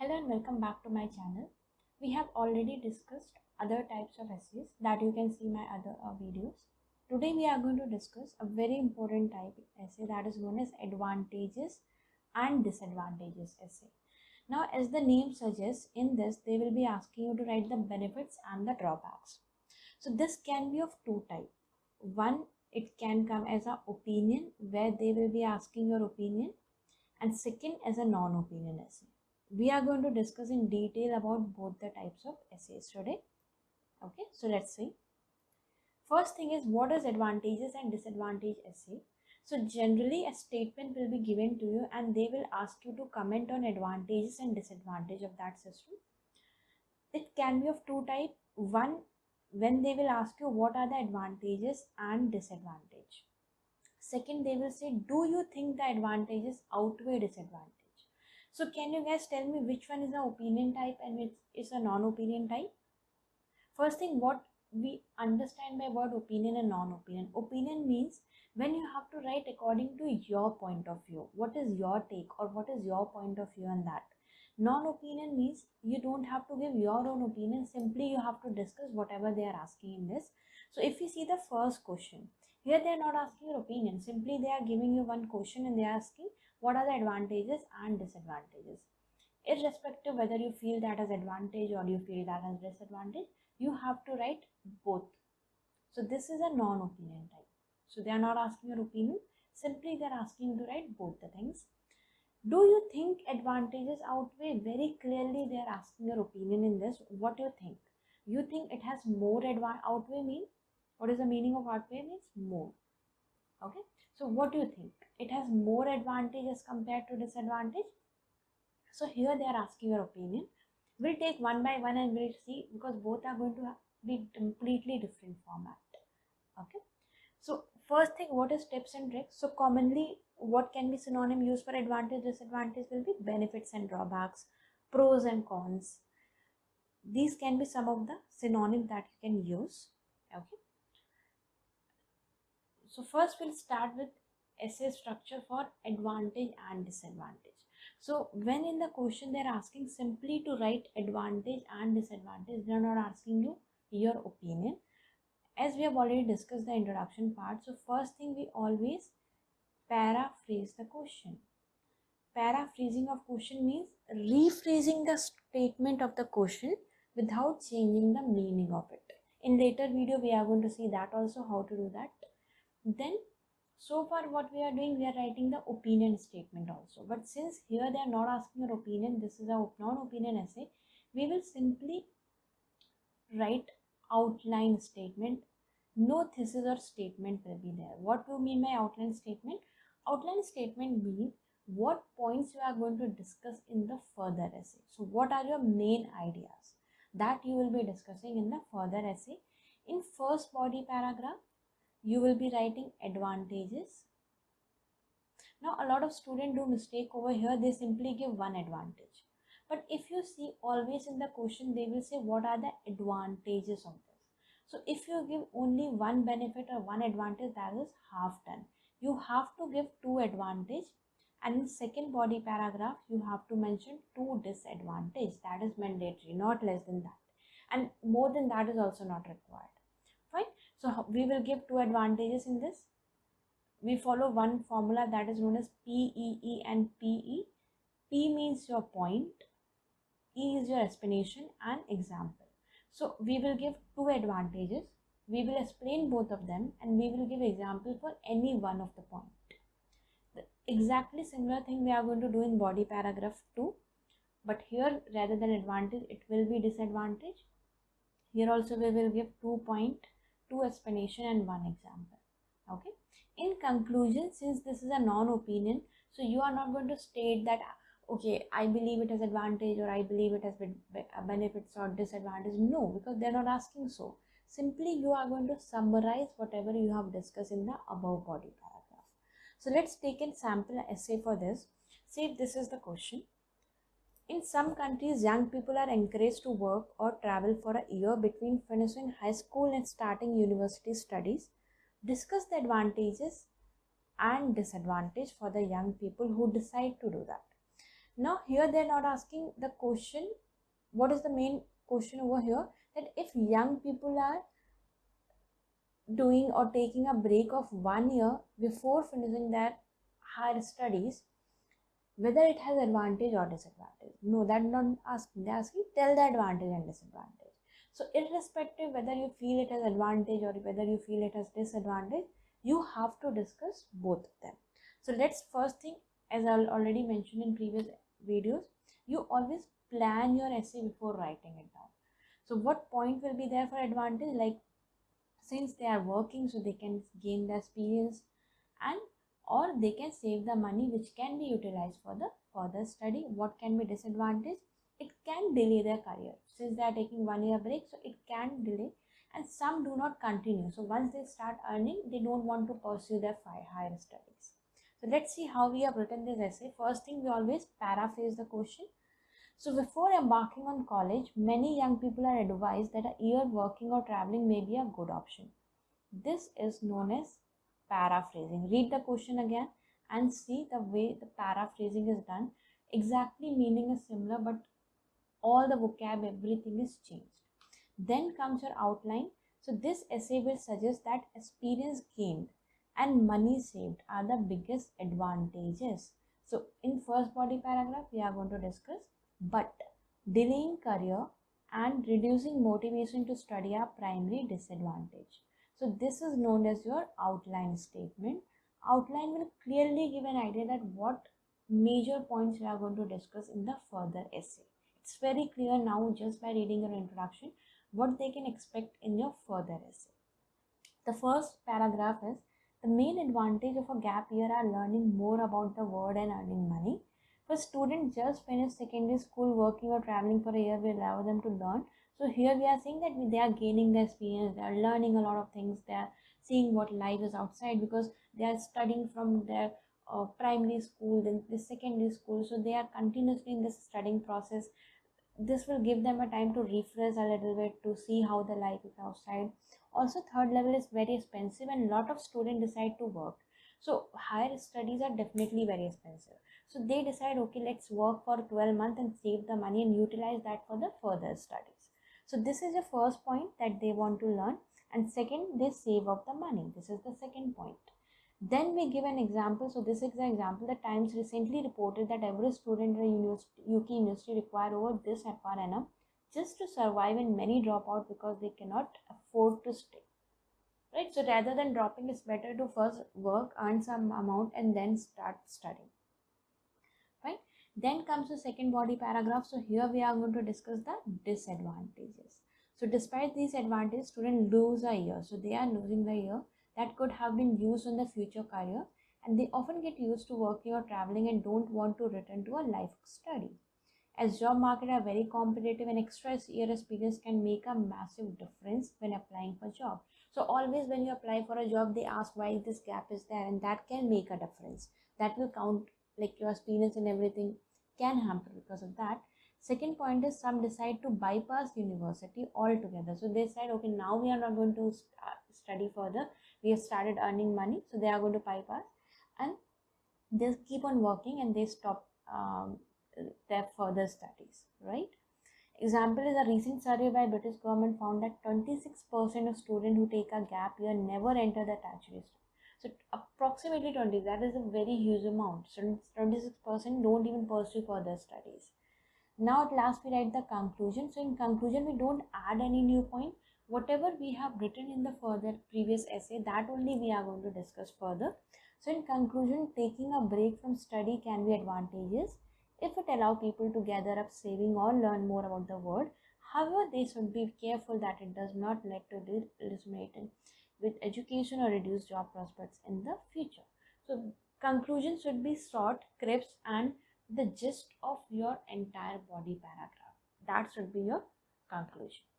Hello and welcome back to my channel. We have already discussed other types of essays that you can see my other videos. Today we are going to discuss a very important type of essay that is known as advantages and disadvantages essay. Now, as the name suggests, in this they will be asking you to write the benefits and the drawbacks. So this can be of two types. One, it can come as an opinion where they will be asking your opinion, and second as a non-opinion essay. We are going to discuss in detail about both the types of essays today. Okay, so let's see. First thing is, what is advantages and disadvantage essay? So generally a statement will be given to you and they will ask you to comment on advantages and disadvantage of that system. It can be of two types. One, when they will ask you what are the advantages and disadvantage. Second, they will say, do you think the advantages outweigh disadvantage? So can you guys tell me which one is the opinion type and which is a non-opinion type? First thing, what we understand by word opinion and non-opinion. Opinion means when you have to write according to your point of view. What is your take or what is your point of view on that? Non-opinion means you don't have to give your own opinion. Simply you have to discuss whatever they are asking in this. So if you see the first question, here they are not asking your opinion. Simply they are giving you one question and they are asking what are the advantages and disadvantages. Irrespective whether you feel that as advantage or you feel that as disadvantage, you have to write both. So this is a non-opinion type. So they are not asking your opinion. Simply they are asking you to write both the things. Do you think advantages outweigh? Very clearly they are asking your opinion in this. What do you think? You think it has more outweigh mean? What is the meaning of outweigh? Means more. Okay. So what do you think? It has more advantages compared to disadvantage. So here they are asking your opinion. We'll take one by one and we'll see, because both are going to be completely different format. Okay. So first thing, what is tips and tricks? So commonly what can be synonym used for advantage, disadvantage will be benefits and drawbacks, pros and cons. These can be some of the synonyms that you can use. Okay. So first we'll start with essay structure for advantage and disadvantage. So when in the question they're asking simply to write advantage and disadvantage, they're not asking you your opinion. As we have already discussed the introduction part, so first thing, we always paraphrase the question. Paraphrasing of question means rephrasing the statement of the question without changing the meaning of it. In later video we are going to see that also, how to do that. Then so far what we are doing, we are writing the opinion statement also, but since here they are not asking your opinion, this is a non-opinion essay, we will simply write outline statement. No thesis or statement will be there. What do you mean by outline statement? Outline statement means what points you are going to discuss in the further essay. So what are your main ideas that you will be discussing in the further essay? In first body paragraph you will be writing advantages. Now a lot of students do mistake over here, they simply give one advantage. But if you see, always in the question they will say what are the advantages of this. So if you give only one benefit or one advantage, that is half done. You have to give two advantage, and in second body paragraph you have to mention two disadvantage. That is mandatory, not less than that, and more than that is also not required. Fine. So we will give two advantages in this. We follow one formula that is known as PEE and PE. P means your point, E is your explanation and example. So we will give two advantages, we will explain both of them, and we will give example for any one of the point. The exactly similar thing we are going to do in body paragraph 2, but here rather than advantage it will be disadvantage. Here also we will give 2 point, 2 explanation and 1 example. Okay. In conclusion, since this is a non-opinion, so you are not going to state that okay, I believe it has advantage or I believe it has benefits or disadvantage. No, because they're not asking so. Simply you are going to summarize whatever you have discussed in the above body paragraph. So let's take a sample essay for this. Say this is the question. In some countries, young people are encouraged to work or travel for a year between finishing high school and starting university studies. Discuss the advantages and disadvantage for the young people who decide to do that. Now here they're not asking the question, what is the main question over here, that if young people are doing or taking a break of 1 year before finishing their higher studies, whether it has advantage or disadvantage. No, that's not asking. They're asking, tell the advantage and disadvantage. So irrespective whether you feel it has advantage or whether you feel it has disadvantage, you have to discuss both of them. So let's first thing, as I already mentioned in previous videos, you always plan your essay before writing it down. So what point will be there for advantage? Like, since they are working, so they can gain the experience, and or they can save the money which can be utilized for the further study. What can be disadvantage? It can delay their career, since they are taking 1 year break, so it can delay, and some do not continue. So once they start earning, they don't want to pursue their higher studies. So let's see how we have written this essay. First thing, we always paraphrase the question. So before embarking on college, many young people are advised that a year working or traveling may be a good option. This is known as paraphrasing. Read the question again and see the way the paraphrasing is done. Exactly meaning is similar, but all the vocab, everything is changed. Then comes your outline. So this essay will suggest that experience gained and money saved are the biggest advantages. So in first body paragraph, we are going to discuss, but delaying career and reducing motivation to study are primary disadvantage. So this is known as your outline statement. Outline will clearly give an idea that what major points we are going to discuss in the further essay. It's very clear now just by reading your introduction what they can expect in your further essay. The first paragraph is, the main advantage of a gap year are learning more about the world and earning money. For students just finished secondary school, working or traveling for a year will allow them to learn. So here we are saying that they are gaining the experience, they are learning a lot of things, they are seeing what life is outside, because they are studying from their primary school, then the secondary school, so they are continuously in this studying process. This will give them a time to refresh a little bit, to see how the life is outside. Also, third level is very expensive and a lot of students decide to work. So higher studies are definitely very expensive. So they decide, okay, let's work for 12 months and save the money and utilize that for the further studies. So this is the first point that they want to learn. And second, they save up the money. This is the second point. Then we give an example. So this is the example. The Times recently reported that every student in a UK university require over this per annum just to survive, and many drop out because they cannot afford to stay. Right? So rather than dropping, it's better to first work, earn some amount, and then start studying. Right? Then comes the second body paragraph. So here we are going to discuss the disadvantages. So despite these advantages, students lose a year. So they are losing the year that could have been used in the future career, and they often get used to working or traveling and don't want to return to a life of study. As job market are very competitive, an extra year experience can make a massive difference when applying for job. So always when you apply for a job, they ask why this gap is there, and that can make a difference. That will count, like your experience and everything can hamper because of that. Second point is, some decide to bypass university altogether. So they said, okay, now we are not going to study further. We have started earning money, so they are going to bypass and they keep on working and they stop their further studies, right? Example is, a recent survey by British government found that 26% of students who take a gap year never enter the tertiary. So approximately 20, that is a very huge amount. So 26% don't even pursue further studies. Now at last we write the conclusion. So in conclusion, we don't add any new point. Whatever we have written in the further previous essay, that only we are going to discuss further. So in conclusion, taking a break from study can be advantageous if it allows people to gather up saving or learn more about the world. However, they should be careful that it does not lead to disillusionment with education or reduce job prospects in the future. So conclusion should be short, crisp, and the gist of your entire body paragraph. That should be your conclusion.